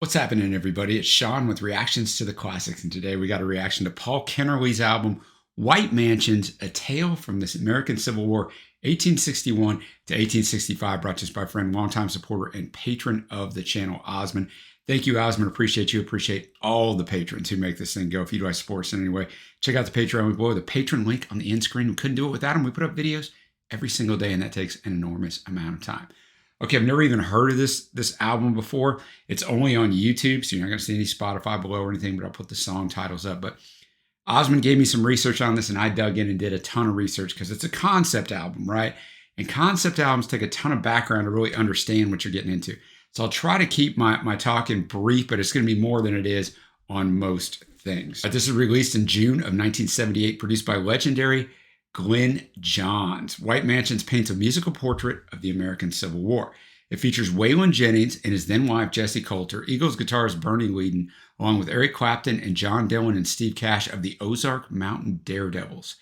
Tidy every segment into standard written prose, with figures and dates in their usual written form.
What's happening, everybody? It's Sean with Reactions to the Classics, and today we got a reaction to Paul Kennerly's album, White Mansions, A Tale from the American Civil War, 1861 to 1865, brought to us by a friend, longtime supporter, and patron of the channel, Osman. Thank you, Osman. Appreciate you. Appreciate all the patrons who make this thing go. If you'd like to support us in any way, check out the Patreon below. The patron link on the end screen. We couldn't do it without them. We put up videos every single day, and that takes an enormous amount of time. Okay, I've never even heard of this album before. It's only on YouTube, so you're not going to see any Spotify below or anything, but I'll put the song titles up. But Osman gave me some research on this, and I dug in and did a ton of research because it's a concept album, right? And concept albums take a ton of background to really understand what you're getting into. So I'll try to keep my talking brief, but it's going to be more than it is on most things. This is released in June of 1978, produced by legendary Glyn Johns. White Mansions paints a musical portrait of the American Civil War. It features Waylon Jennings and his then wife Jessie Coulter, Eagles guitarist Bernie Leadon, along with Eric Clapton and John Dillon and Steve Cash of the Ozark Mountain Daredevils.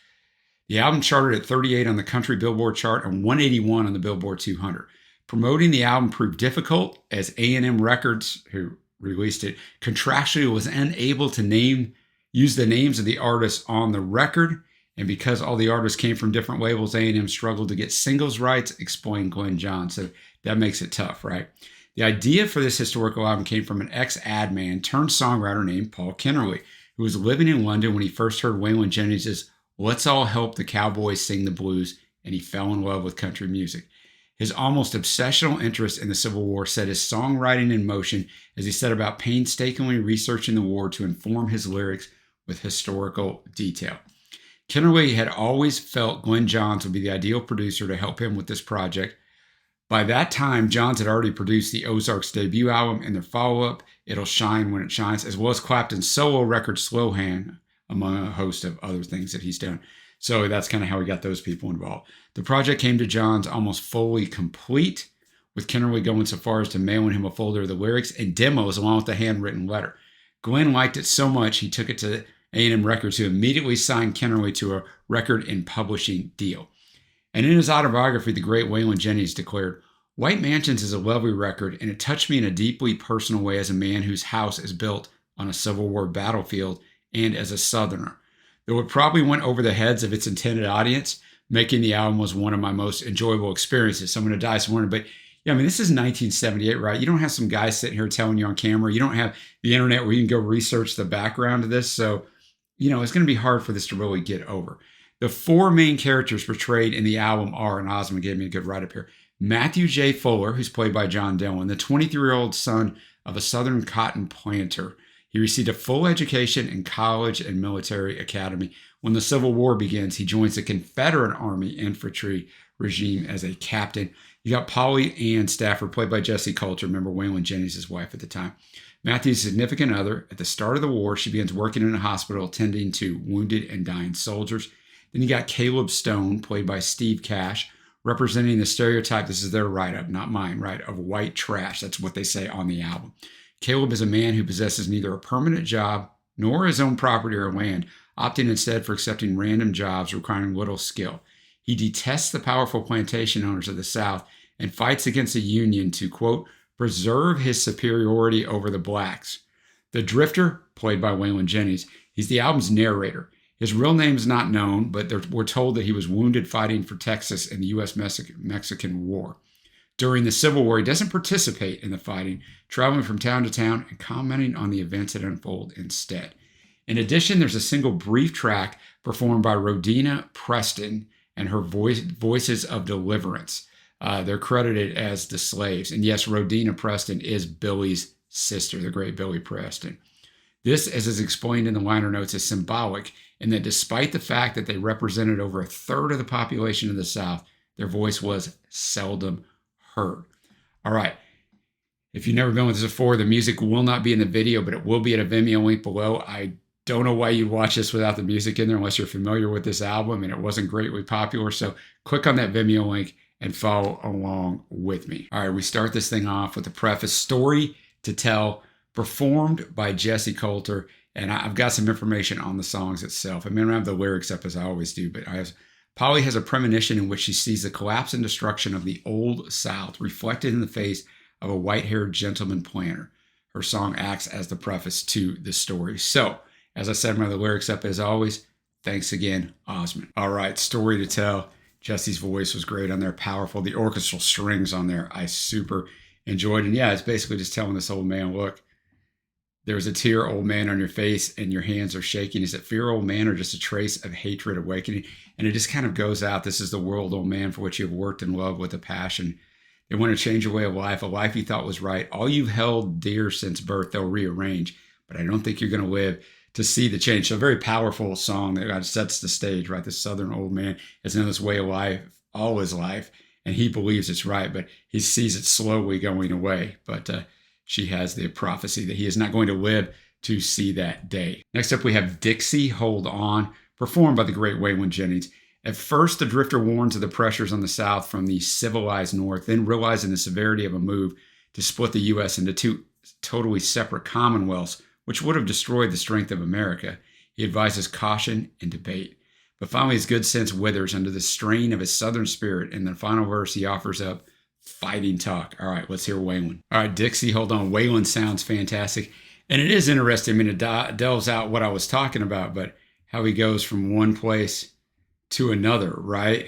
The album charted at 38 on the country Billboard chart and 181 on the Billboard 200. Promoting the album proved difficult as A&M Records, who released it, contractually was unable to use the names of the artists on the record. And because all the artists came from different labels, A&M struggled to get singles rights, explained Glyn Johns. So that makes it tough, right? The idea for this historical album came from an ex-ad man turned songwriter named Paul Kennerly, who was living in London when he first heard Waylon Jennings' "Let's All Help the Cowboys Sing the Blues," and he fell in love with country music. His almost obsessional interest in the Civil War set his songwriting in motion as he set about painstakingly researching the war to inform his lyrics with historical detail. Kennerly had always felt Glyn Johns would be the ideal producer to help him with this project. By that time, Johns had already produced the Ozarks' debut album and their follow-up, It'll Shine When It Shines, as well as Clapton's solo record, Slow Hand, among a host of other things that he's done. So that's kind of how he got those people involved. The project came to Johns almost fully complete, with Kennerly going so far as to mailing him a folder of the lyrics and demos along with a handwritten letter. Glyn liked it so much he took it to A&M Records, who immediately signed Kennerly to a record and publishing deal. And in his autobiography, the great Waylon Jennings declared, "White Mansions is a lovely record, and it touched me in a deeply personal way as a man whose house is built on a Civil War battlefield and as a Southerner. Though it probably went over the heads of its intended audience, making the album was one of my most enjoyable experiences." So I'm going to die some morning, but yeah, I mean, this is 1978, right? You don't have some guy sitting here telling you on camera. You don't have the internet where you can go research the background of this. So it's going to be hard for this to really get over. The four main characters portrayed in the album are, and Osman gave me a good write-up here, Matthew J. Fuller, who's played by John Dillon, the 23-year-old son of a Southern cotton planter. He received a full education in college and military academy. When the Civil War begins, he joins the Confederate Army infantry regime as a captain. You got Polly Ann Stafford, played by Jessie Coulter, remember Waylon Jennings' wife at the time. Matthew's significant other. At the start of the war, she begins working in a hospital attending to wounded and dying soldiers. Then you got Caleb Stone, played by Steve Cash, representing the stereotype, this is their write-up, not mine, right, of white trash. That's what they say on the album. Caleb is a man who possesses neither a permanent job nor his own property or land, opting instead for accepting random jobs requiring little skill. He detests the powerful plantation owners of the South and fights against the Union to, quote, preserve his superiority over the blacks. The Drifter, played by Waylon Jennings, he's the album's narrator. His real name is not known, but we're told that he was wounded fighting for Texas in the U.S.-Mexican War. During the Civil War, he doesn't participate in the fighting, traveling from town to town and commenting on the events that unfold instead. In addition, there's a single brief track performed by Rodina Preston and her Voices of Deliverance. They're credited as the Slaves. And yes, Rodina Preston is Billy's sister, the great Billy Preston. This, as is explained in the liner notes, is symbolic in that despite the fact that they represented over a third of the population of the South, their voice was seldom heard. All right. If you've never been with us before, the music will not be in the video, but it will be at a Vimeo link below. I don't know why you'd watch this without the music in there unless you're familiar with this album and it wasn't greatly popular. So click on that Vimeo link and follow along with me. All right, we start this thing off with a preface, Story to Tell, performed by Jessie Coulter. And I've got some information on the songs itself. I mean, I don't have the lyrics up as I always do, but Polly has a premonition in which she sees the collapse and destruction of the Old South reflected in the face of a white-haired gentleman planter. Her song acts as the preface to the story. So, as I said, my lyrics up as always. Thanks again, Osmond. All right, story to tell. Jesse's voice was great on there, powerful. The orchestral strings on there, I super enjoyed. And yeah, it's basically just telling this old man, look, there's a tear, old man, on your face and your hands are shaking. Is it fear, old man, or just a trace of hatred awakening? And it just kind of goes out. This is the world, old man, for which you have worked and loved with a passion. They want to change your way of life, a life you thought was right. All you've held dear since birth, they'll rearrange. But I don't think you're going to live to see the change. So a very powerful song that sets the stage, right? This Southern old man has known this way of life all his life, and he believes it's right, but he sees it slowly going away. But she has the prophecy that he is not going to live to see that day. Next up, we have Dixie, Hold On, performed by the great Waylon Jennings. At first, the drifter warns of the pressures on the South from the civilized North, then realizing the severity of a move to split the U.S. into two totally separate commonwealths, which would have destroyed the strength of America, he advises caution and debate. But finally, his good sense withers under the strain of his Southern spirit. In the final verse, he offers up fighting talk. All right, let's hear Waylon. All right, Dixie, Hold On. Waylon sounds fantastic. And it is interesting. I mean, it delves out what I was talking about, but how he goes from one place to another, right?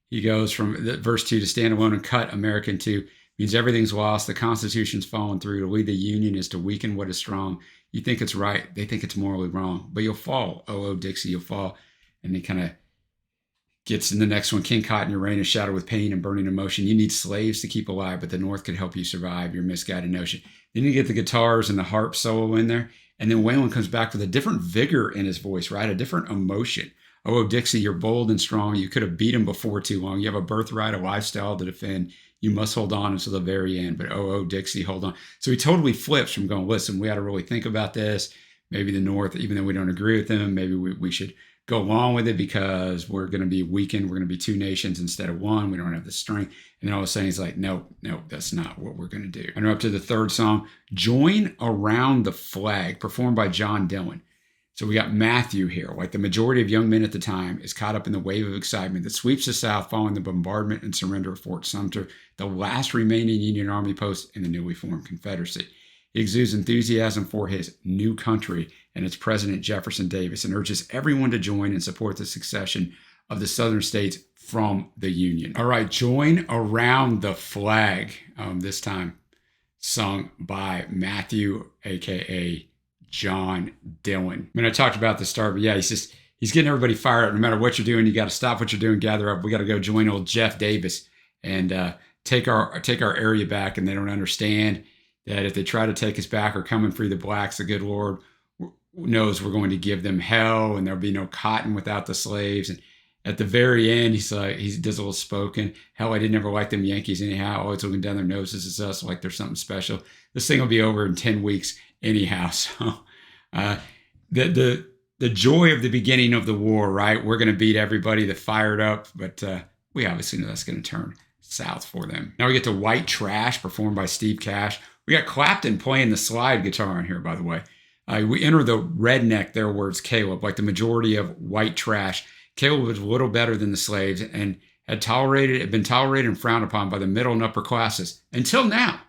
He goes from verse 2, to stand alone and cut America in two means everything's lost. The Constitution's fallen through. To lead the Union is to weaken what is strong. You think it's right. They think it's morally wrong. But you'll fall. Oh, Dixie, you'll fall. And he kind of gets in the next one. King Cotton, your reign is shadowed with pain and burning emotion. You need slaves to keep alive, but the North could help you survive your misguided notion. Then you get the guitars and the harp solo in there. And then Waylon comes back with a different vigor in his voice, right? A different emotion. Oh, Dixie, you're bold and strong. You could have beat him before too long. You have a birthright, a lifestyle to defend. You must hold on until the very end. But oh, Dixie, hold on. So he totally flips from going, listen, we got to really think about this. Maybe the North, even though we don't agree with them, maybe we should go along with it because we're going to be weakened. We're going to be two nations instead of one. We don't have the strength. And then all of a sudden he's like, no, that's not what we're going to do. And we're up to the third song, Join Around the Flag, performed by John Dillon. So we got Matthew here, like the majority of young men at the time, is caught up in the wave of excitement that sweeps the South following the bombardment and surrender of Fort Sumter, the last remaining Union Army post in the newly formed Confederacy. He exudes enthusiasm for his new country and its President Jefferson Davis, and urges everyone to join and support the succession of the Southern states from the Union. All right, Join Around the Flag, this time sung by Matthew, a.k.a. John Dillon. I mean, I talked about the start, but yeah, he's getting everybody fired up. No matter what you're doing, you got to stop what you're doing, gather up. We got to go join old Jeff Davis and take our area back. And they don't understand that if they try to take us back or come and free the blacks, the good Lord knows we're going to give them hell, and there'll be no cotton without the slaves. And at the very end, he does a little spoken. Hell, I didn't ever like them Yankees anyhow. Always looking down their noses at us like there's something special. This thing will be over in 10 weeks anyhow. So the joy of the beginning of the war, right? We're going to beat everybody that fired up, but we obviously know that's going to turn south for them. Now we get to White Trash, performed by Steve Cash. We got Clapton playing the slide guitar on here, by the way. We enter the redneck, their words, Caleb, like the majority of white trash. Caleb was a little better than the slaves and had been tolerated and frowned upon by the middle and upper classes until now,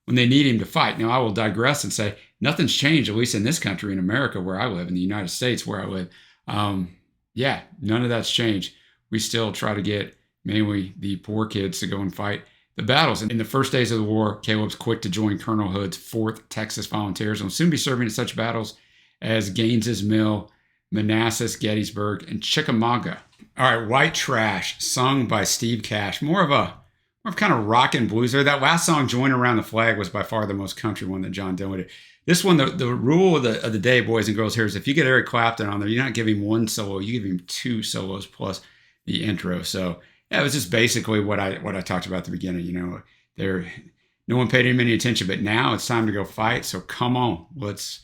when they need him to fight. Now, I will digress and say nothing's changed, at least in this country, in America, where I live, in the United States, where I live. Yeah, none of that's changed. We still try to get mainly the poor kids to go and fight the battles. In the first days of the war, Caleb's quick to join Colonel Hood's 4th Texas Volunteers and will soon be serving at such battles as Gaines's Mill, Manassas, Gettysburg, and Chickamauga. All right, White Trash, sung by Steve Cash. More of kind of rock and blues there. That last song, Join Around the Flag, was by far the most country one that John Dillon did. This one, the rule of the day, boys and girls, here is if you get Eric Clapton on there, you're not giving one solo, you give him 2 solos plus the intro. So yeah, it was just basically what I talked about at the beginning. You know, no one paid him any attention, but now it's time to go fight. So come on, let's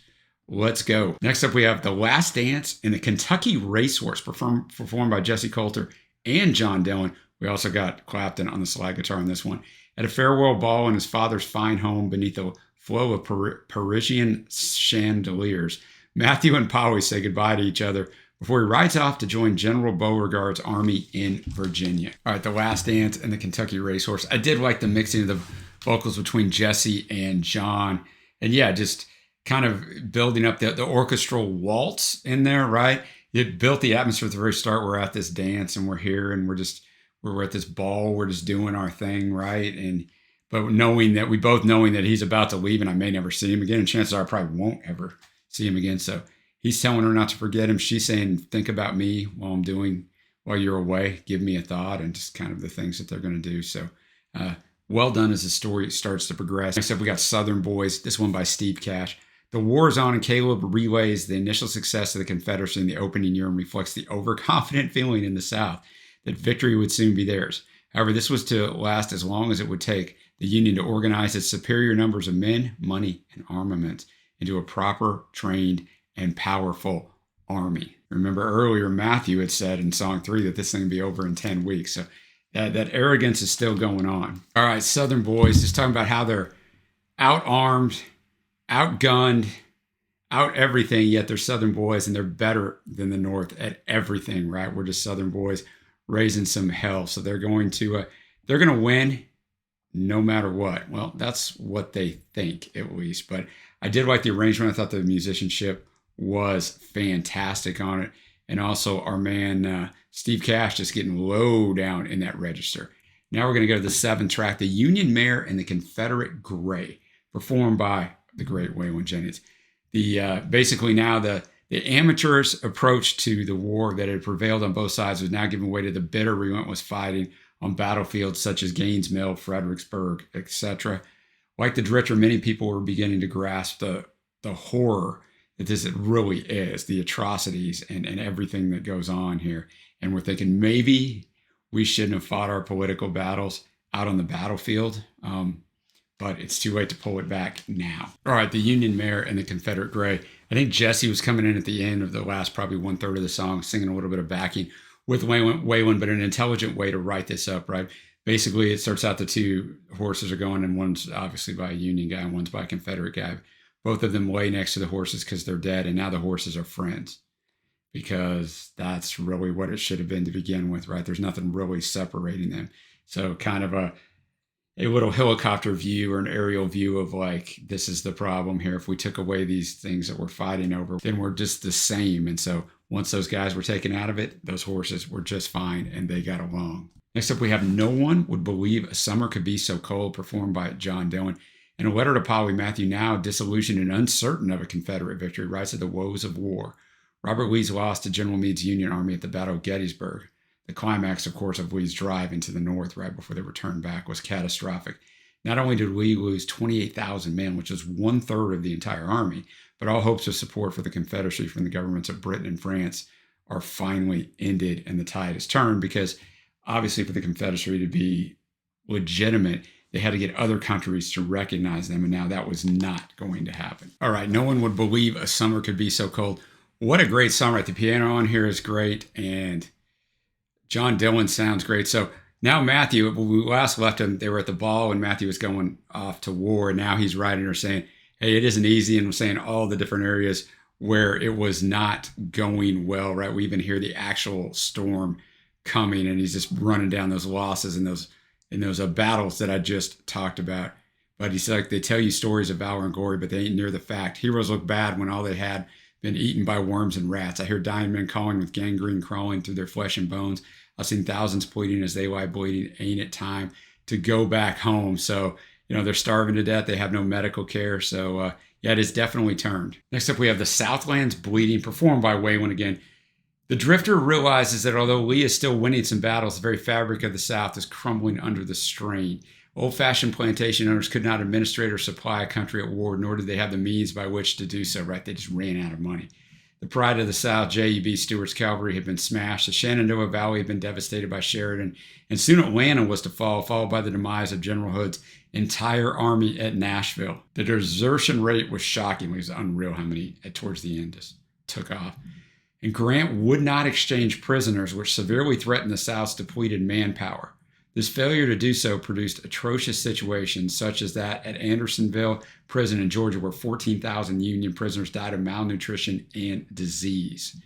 go. Next up, we have The Last Dance in the Kentucky Racehorse, performed by Jesse Coulter and John Dillon. We also got Clapton on the slide guitar on this one. At a farewell ball in his father's fine home beneath a flow of Parisian chandeliers, Matthew and Polly say goodbye to each other before he rides off to join General Beauregard's army in Virginia. All right, The Last Dance and the Kentucky Racehorse. I did like the mixing of the vocals between Jesse and John. And yeah, just kind of building up the orchestral waltz in there, right? It built the atmosphere at the very start. We're at this dance and we're here and we're at this ball. We're just doing our thing, right? And but knowing that knowing that he's about to leave and I may never see him again, and chances are I probably won't ever see him again. So he's telling her not to forget him. She's saying, think about me while you're away. Give me a thought, and just kind of the things that they're going to do. So well done as the story starts to progress. Next up, we got Southern Boys, this one by Steve Cash. The war is on, and Caleb relays the initial success of the Confederacy in the opening year and reflects the overconfident feeling in the South that victory would soon be theirs. However, this was to last as long as it would take the Union to organize its superior numbers of men, money, and armaments into a proper, trained, and powerful army. Remember earlier, Matthew had said in Song 3 that this thing would be over in 10 weeks. So that arrogance is still going on. All right, Southern Boys, just talking about how they're out-armed, outgunned, out everything, yet they're Southern boys and they're better than the North at everything, right? We're just Southern boys raising some hell. So they're going to win no matter what. Well, that's what they think, at least. But I did like the arrangement. I thought the musicianship was fantastic on it. And also our man, Steve Cash, just getting low down in that register. Now we're going to go to the 7th track, The Union Mare and the Confederate Gray, performed by the great Waylon Jennings. Basically now the amateurs' approach to the war that had prevailed on both sides was now giving way to the bitter, relentless fighting on battlefields such as Gaines' Mill, Fredericksburg, etc. Like the Drifter, many people were beginning to grasp the horror that this really is, the atrocities and everything that goes on here. And we're thinking maybe we shouldn't have fought our political battles out on the battlefield. But it's too late to pull it back now. All right, the Union Mare and the Confederate Gray. I think Jesse was coming in at the end of the last probably 1/3 of the song, singing a little bit of backing with Waylon, but an intelligent way to write this up, right? Basically, it starts out the two horses are going, and one's obviously by a Union guy and one's by a Confederate guy. Both of them lay next to the horses because they're dead, and now the horses are friends because that's really what it should have been to begin with, right? There's nothing really separating them. So kind of a little helicopter view or an aerial view of like, this is the problem here. If we took away these things that we're fighting over, then we're just the same. And so once those guys were taken out of it, those horses were just fine and they got along. Next up, we have No One Would Believe a Summer Could Be So Cold, performed by John Dillon. In a letter to Polly, Matthew, now disillusioned and uncertain of a Confederate victory, writes of the woes of war. Robert Lee's loss to General Meade's Union Army at the Battle of Gettysburg. The climax, of course, of Lee's drive into the North right before they were turned back was catastrophic. Not only did Lee lose 28,000 men, which was 1/3 of the entire army, but all hopes of support for the Confederacy from the governments of Britain and France are finally ended, and the tide has turned because obviously for the Confederacy to be legitimate, they had to get other countries to recognize them, and now that was not going to happen. All right, No One Would Believe a Summer Could Be So Cold. What a great song, right? The piano on here is great, and John Dillon sounds great. So now Matthew, when we last left him, they were at the ball and Matthew was going off to war. And now he's writing or saying, hey, it isn't easy. And we're saying all the different areas where it was not going well, right? We even hear the actual storm coming and he's just running down those losses and those battles that I just talked about. But he's like, they tell you stories of valor and glory, but they ain't near the fact. Heroes look bad when all they had been eaten by worms and rats. I hear dying men calling with gangrene crawling through their flesh and bones. I've seen thousands bleeding as they lie bleeding. Ain't it time to go back home? So, they're starving to death. They have no medical care. So, it is definitely turned. Next up, we have the Southland's Bleeding, performed by Waylon again. The Drifter realizes that although Lee is still winning some battles, the very fabric of the South is crumbling under the strain. Old-fashioned plantation owners could not administrate or supply a country at war, nor did they have the means by which to do so, right? They just ran out of money. The pride of the South, J.E.B. Stuart's cavalry, had been smashed. The Shenandoah Valley had been devastated by Sheridan. And soon Atlanta was to fall, followed by the demise of General Hood's entire army at Nashville. The desertion rate was shocking. It was unreal how many, towards the end, just took off. And Grant would not exchange prisoners, which severely threatened the South's depleted manpower. This failure to do so produced atrocious situations such as that at Andersonville Prison in Georgia, where 14,000 Union prisoners died of malnutrition and disease,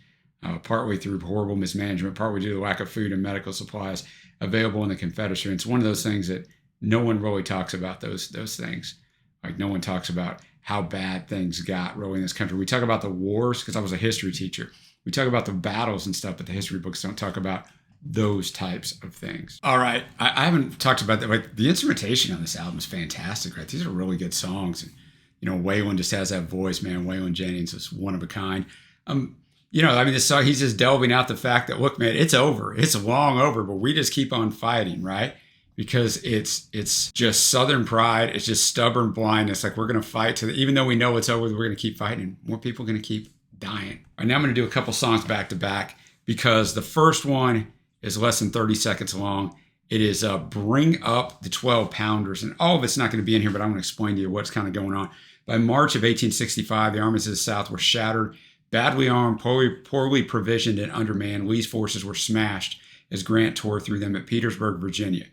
partly through horrible mismanagement, partly due to the lack of food and medical supplies available in the Confederacy. And it's one of those things that no one really talks about, those things. Like no one talks about how bad things got really in this country. We talk about the wars because I was a history teacher. We talk about the battles and stuff, but the history books don't talk about those types of things. All right. I haven't talked about that. Like, the instrumentation on this album is fantastic, right? These are really good songs. And, Waylon just has that voice, man. Waylon Jennings is one of a kind. This song, he's just delving out the fact that, look, man, it's over. It's long over, but we just keep on fighting, right? Because it's just Southern pride. It's just stubborn blindness. Like, we're going to fight even though we know it's over, we're going to keep fighting. More people are going to keep dying. All right, now I'm going to do a couple songs back to back because the first one is less than 30 seconds long. It is Bring Up the 12 Pounders. And all of it's not going to be in here, but I'm going to explain to you what's kind of going on. By March of 1865, the armies of the South were shattered, badly armed, poorly provisioned, and undermanned. Lee's forces were smashed as Grant tore through them at Petersburg, Virginia.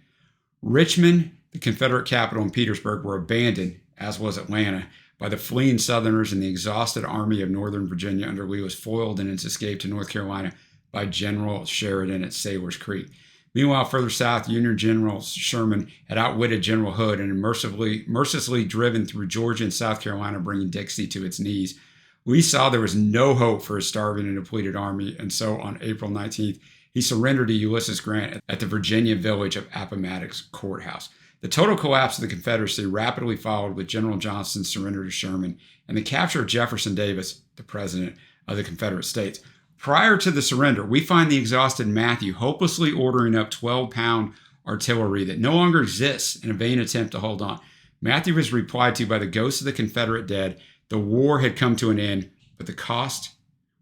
Richmond, the Confederate capital, and Petersburg were abandoned, as was Atlanta, by the fleeing Southerners, and the exhausted army of Northern Virginia under Lee was foiled in its escape to North Carolina by General Sheridan at Sailor's Creek. Meanwhile, further south, Union General Sherman had outwitted General Hood and mercilessly driven through Georgia and South Carolina, bringing Dixie to its knees. Lee saw there was no hope for his starving and depleted army, and so on April 19th, he surrendered to Ulysses Grant at the Virginia village of Appomattox Courthouse. The total collapse of the Confederacy rapidly followed with General Johnston's surrender to Sherman and the capture of Jefferson Davis, the president of the Confederate States. Prior to the surrender, we find the exhausted Matthew hopelessly ordering up 12-pound artillery that no longer exists in a vain attempt to hold on. Matthew was replied to by the ghosts of the Confederate dead. The war had come to an end, but the cost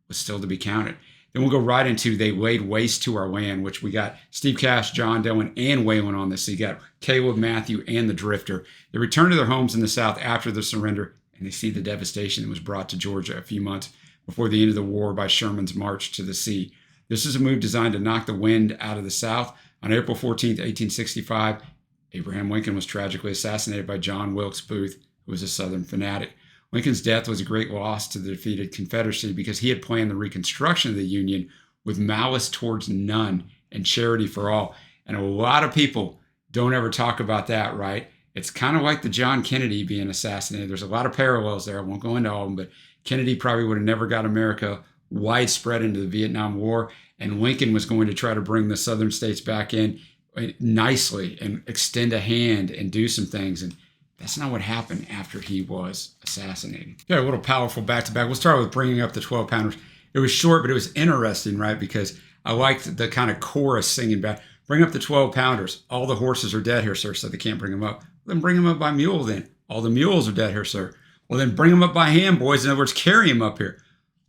was still to be counted. Then we'll go right into They Laid Waste to Our Land, which we got Steve Cash, John Dillon, and Waylon on this. So you got Caleb, Matthew, and the Drifter. They return to their homes in the South after the surrender, and they see the devastation that was brought to Georgia a few months before the end of the war by Sherman's march to the sea. This is a move designed to knock the wind out of the South. On April 14th, 1865, Abraham Lincoln was tragically assassinated by John Wilkes Booth, who was a Southern fanatic. Lincoln's death was a great loss to the defeated Confederacy because he had planned the reconstruction of the Union with malice towards none and charity for all. And a lot of people don't ever talk about that, right? It's kind of like the John Kennedy being assassinated. There's a lot of parallels there. I won't go into all of them, but Kennedy probably would have never got America widespread into the Vietnam War. And Lincoln was going to try to bring the Southern states back in nicely and extend a hand and do some things. And that's not what happened after he was assassinated. Yeah, a little powerful back-to-back. We'll start with Bringing Up the 12 Pounders. It was short, but it was interesting, right? Because I liked the kind of chorus singing back. Bring up the 12 pounders. All the horses are dead here, sir, so they can't bring them up. Then bring them up by mule then. All the mules are dead here, sir. Well, then bring them up by hand, boys. In other words, carry them up here.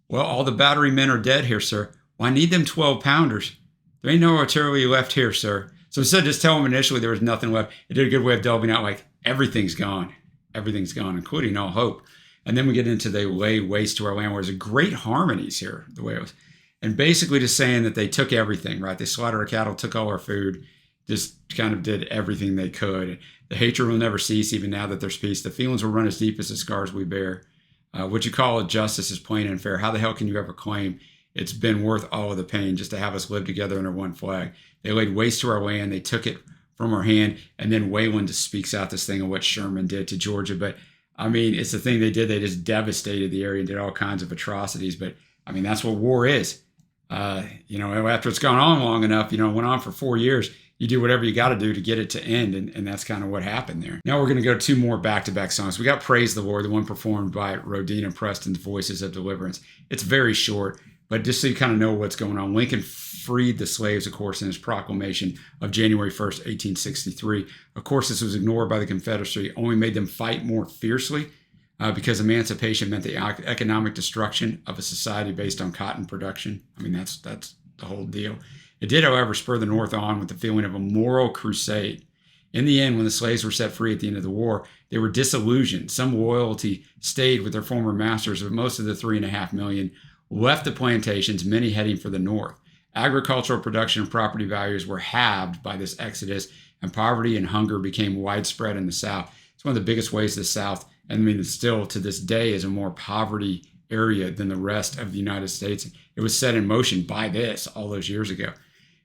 Well, all the battery men are dead here, sir. Well, I need them 12 pounders. There ain't no artillery left here, sir. So instead of just telling them initially there was nothing left, it did a good way of delving out like, everything's gone. Everything's gone, including all hope. And then we get into They Lay Waste to Our Land, where there's a great harmonies here, the way it was. And basically just saying that they took everything, right? They slaughtered our cattle, took all our food, just kind of did everything they could. The hatred will never cease, even now that there's peace. The feelings will run as deep as the scars we bear. What you call a justice is plain and fair. How the hell can you ever claim it's been worth all of the pain just to have us live together under one flag? They laid waste to our land. They took it from our hand. And then Waylon just speaks out this thing of what Sherman did to Georgia. But I mean, it's the thing they did. They just devastated the area and did all kinds of atrocities. But I mean, that's what war is. After it's gone on long enough, it went on for 4 years. You do whatever you got to do to get it to end. And that's kind of what happened there. Now we're going to go 2 more back-to-back songs. We got Praise the Lord, the one performed by Rodina Preston's Voices of Deliverance. It's very short, but just so you kind of know what's going on. Lincoln freed the slaves, of course, in his proclamation of January 1st, 1863. Of course, this was ignored by the Confederacy, only made them fight more fiercely because emancipation meant the economic destruction of a society based on cotton production. I mean, that's the whole deal. It did, however, spur the North on with the feeling of a moral crusade. In the end, when the slaves were set free at the end of the war, they were disillusioned. Some loyalty stayed with their former masters, but most of the 3.5 million left the plantations, many heading for the North. Agricultural production and property values were halved by this exodus, and poverty and hunger became widespread in the South. It's one of the biggest ways the South, and I mean, still to this day, is a more poverty area than the rest of the United States. It was set in motion by this all those years ago.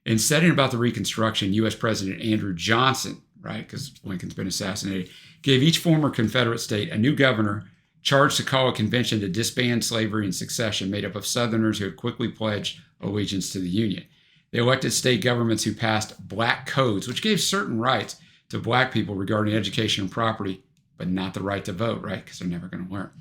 In setting about the Reconstruction, U.S. President Andrew Johnson, right, because Lincoln's been assassinated, gave each former Confederate state a new governor charged to call a convention to disband slavery and secession made up of Southerners who had quickly pledged allegiance to the Union. They elected state governments who passed black codes, which gave certain rights to black people regarding education and property, but not the right to vote, right? Because they're never going to learn.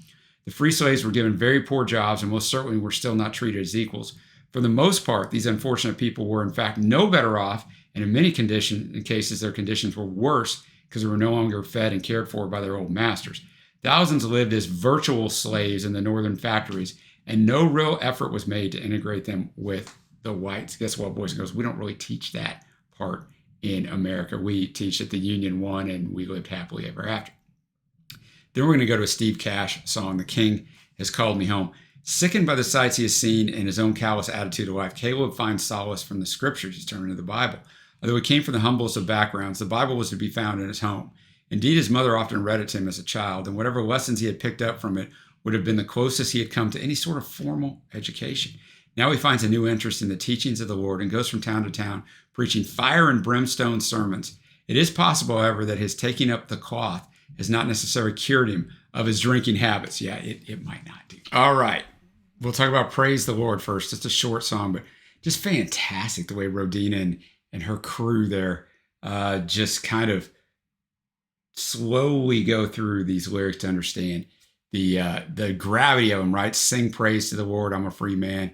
The free slaves were given very poor jobs and most certainly were still not treated as equals. For the most part, these unfortunate people were in fact no better off, and in many cases, their conditions were worse because they were no longer fed and cared for by their old masters. Thousands lived as virtual slaves in the northern factories, and no real effort was made to integrate them with the whites. Guess what, boys and girls? We don't really teach that part in America. We teach that the Union won and we lived happily ever after. Then we're going to go to a Steve Cash song, The King Has Called Me Home. Sickened by the sights he has seen and his own callous attitude of life, Caleb finds solace from the scriptures. He's turning to the Bible. Although he came from the humblest of backgrounds, the Bible was to be found in his home. Indeed, his mother often read it to him as a child, and whatever lessons he had picked up from it would have been the closest he had come to any sort of formal education. Now he finds a new interest in the teachings of the Lord and goes from town to town preaching fire and brimstone sermons. It is possible, however, that his taking up the cloth has not necessarily cured him of his drinking habits. Yeah, it might not do. All right. We'll talk about Praise the Lord first. It's a short song, but just fantastic the way Rodina and her crew there just kind of slowly go through these lyrics to understand the gravity of them, right? Sing praise to the Lord, I'm a free man.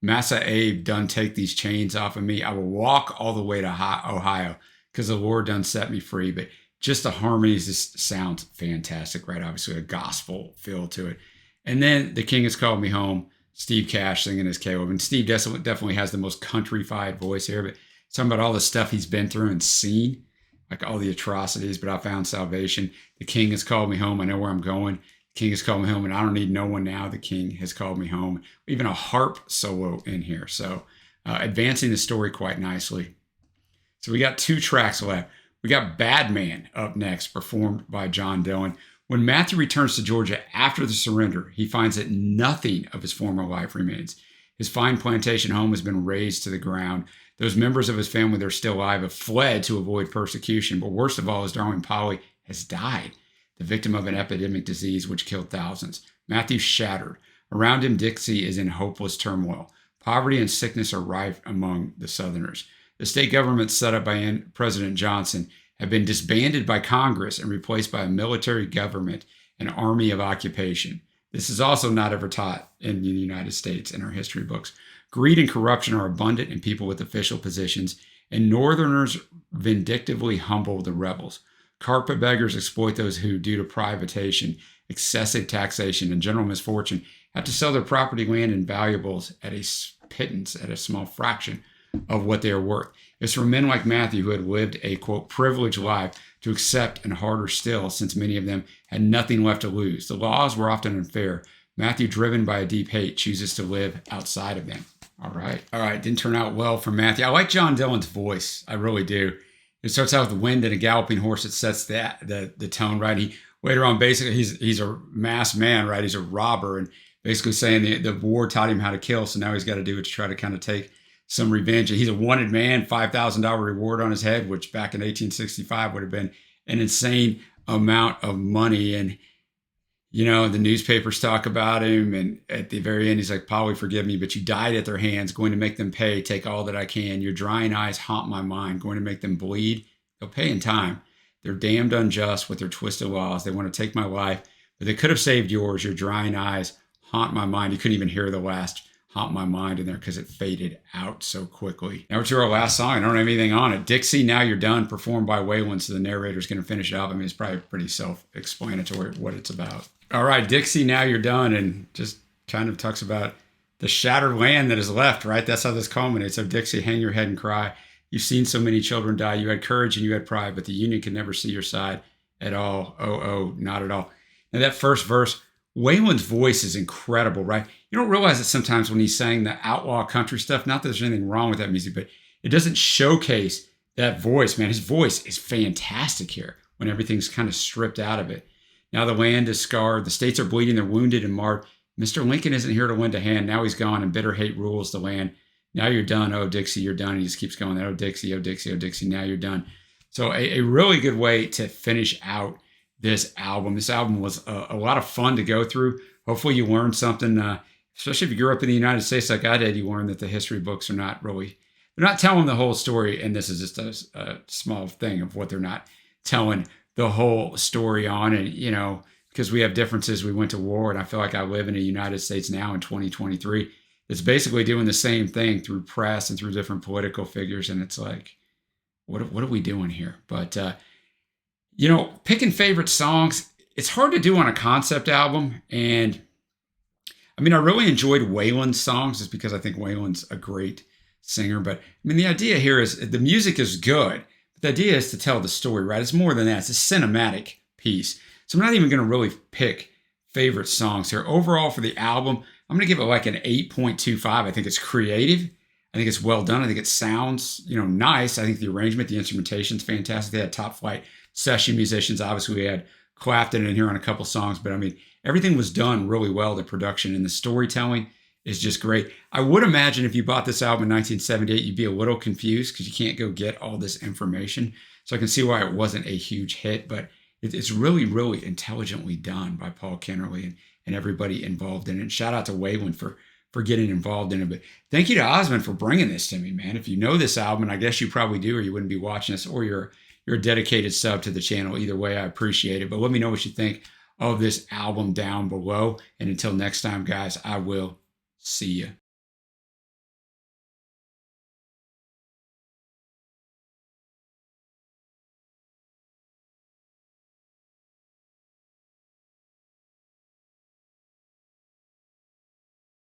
Massa Abe done take these chains off of me. I will walk all the way to Ohio because the Lord done set me free. But just the harmonies just sounds fantastic, right? Obviously a gospel feel to it. And then The King Has Called Me Home, Steve Cash singing as Caleb. And Steve definitely has the most countrified voice here, but talking about all the stuff he's been through and seen, like all the atrocities, but I found salvation. The King Has Called Me Home. I know where I'm going. The King Has Called Me Home, and I don't need no one now. The King Has Called Me Home. Even a harp solo in here. So advancing the story quite nicely. So we got 2 tracks left. We got Bad Man up next, performed by John Dillon. When Matthew returns to Georgia after the surrender, he finds that nothing of his former life remains. His fine plantation home has been razed to the ground. Those members of his family that are still alive have fled to avoid persecution. But worst of all, his darling Polly has died, the victim of an epidemic disease which killed thousands. Matthew's shattered. Around him, Dixie is in hopeless turmoil. Poverty and sickness are rife among the Southerners. The state government set up by President Johnson have been disbanded by Congress and replaced by a military government, an army of occupation. This is also not ever taught in the United States in our history books. Greed and corruption are abundant in people with official positions, and Northerners vindictively humble the rebels. Carpetbaggers exploit those who, due to privatization, excessive taxation, and general misfortune, have to sell their property, land, and valuables at a pittance, at a small fraction of what they are worth. It's for men like Matthew, who had lived a, quote, privileged life, to accept, and harder still, since many of them had nothing left to lose. The laws were often unfair. Matthew, driven by a deep hate, chooses to live outside of them. All right. Didn't turn out well for Matthew. I like John Dillon's voice. I really do. It starts out with the wind and a galloping horse that sets the tone, right? He later on, basically, he's a masked man, right? He's a robber, and basically saying the war taught him how to kill, so now he's got to do it to try to kind of take some revenge. And he's a wanted man, $5,000 reward on his head, which back in 1865 would have been an insane amount of money. And, you know, the newspapers talk about him. And at the very end, he's like, Polly, forgive me, but you died at their hands, going to make them pay, take all that I can. Your drying eyes haunt my mind, going to make them bleed. They'll pay in time. They're damned unjust with their twisted laws. They want to take my life, but they could have saved yours. Your drying eyes haunt my mind. You couldn't even hear the last haunt my mind in there because it faded out so quickly. Now to our last song. I don't have anything on it. Dixie, Now You're Done, performed by Waylon. So the narrator's going to finish it up. I mean, it's probably pretty self-explanatory what it's about. All right, Dixie, Now You're Done, and just kind of talks about the shattered land that is left, right? That's how this culminates. So Dixie, hang your head and cry. You've seen so many children die. You had courage and you had pride, but the Union could never see your side at all. Oh, not at all. Now that first verse, Waylon's voice is incredible, right? You don't realize it sometimes when he's saying the outlaw country stuff. Not that there's anything wrong with that music, but it doesn't showcase that voice, man. His voice is fantastic here when everything's kind of stripped out of it. Now the land is scarred. The states are bleeding. They're wounded and marred. Mr. Lincoln isn't here to lend a hand. Now he's gone, and bitter hate rules the land. Now you're done. Oh, Dixie, you're done. And he just keeps going. Oh, Dixie, oh, Dixie, oh, Dixie. Now you're done. So a really good way to finish out this album. This album was a lot of fun to go through. Hopefully you learned something, especially if you grew up in the United States like I did. You learned that the history books are not really, they're not telling the whole story. And this is just a small thing of what they're not telling the whole story on. And, you know, because we have differences, we went to war, and I feel like I live in the United States now in 2023. It's basically doing the same thing through press and through different political figures. And it's like, what are we doing here? But, you know, picking favorite songs, it's hard to do on a concept album. And I mean, I really enjoyed Waylon's songs just because I think Waylon's a great singer. But I mean, the idea here is the music is good, but the idea is to tell the story, right? It's more than that. It's a cinematic piece. So I'm not even going to really pick favorite songs here. Overall for the album, I'm going to give it like an 8.25. I think it's creative. I think it's well done. I think it sounds, you know, nice. I think the arrangement, the instrumentation's fantastic. They had top flight session musicians. Obviously, we had Clapton in here on a couple songs, but I mean, everything was done really well. The production and the storytelling is just great. I would imagine if you bought this album in 1978, you'd be a little confused because you can't go get all this information. So I can see why it wasn't a huge hit, but it's really, really intelligently done by Paul Kennerly and everybody involved in it. And shout out to Waylon for getting involved in it. But thank you to Osmond for bringing this to me, man. If you know this album, and I guess you probably do, or you wouldn't be watching this, or you're a dedicated sub to the channel. Either way, I appreciate it. But let me know what you think of this album down below. And until next time, guys, I will see you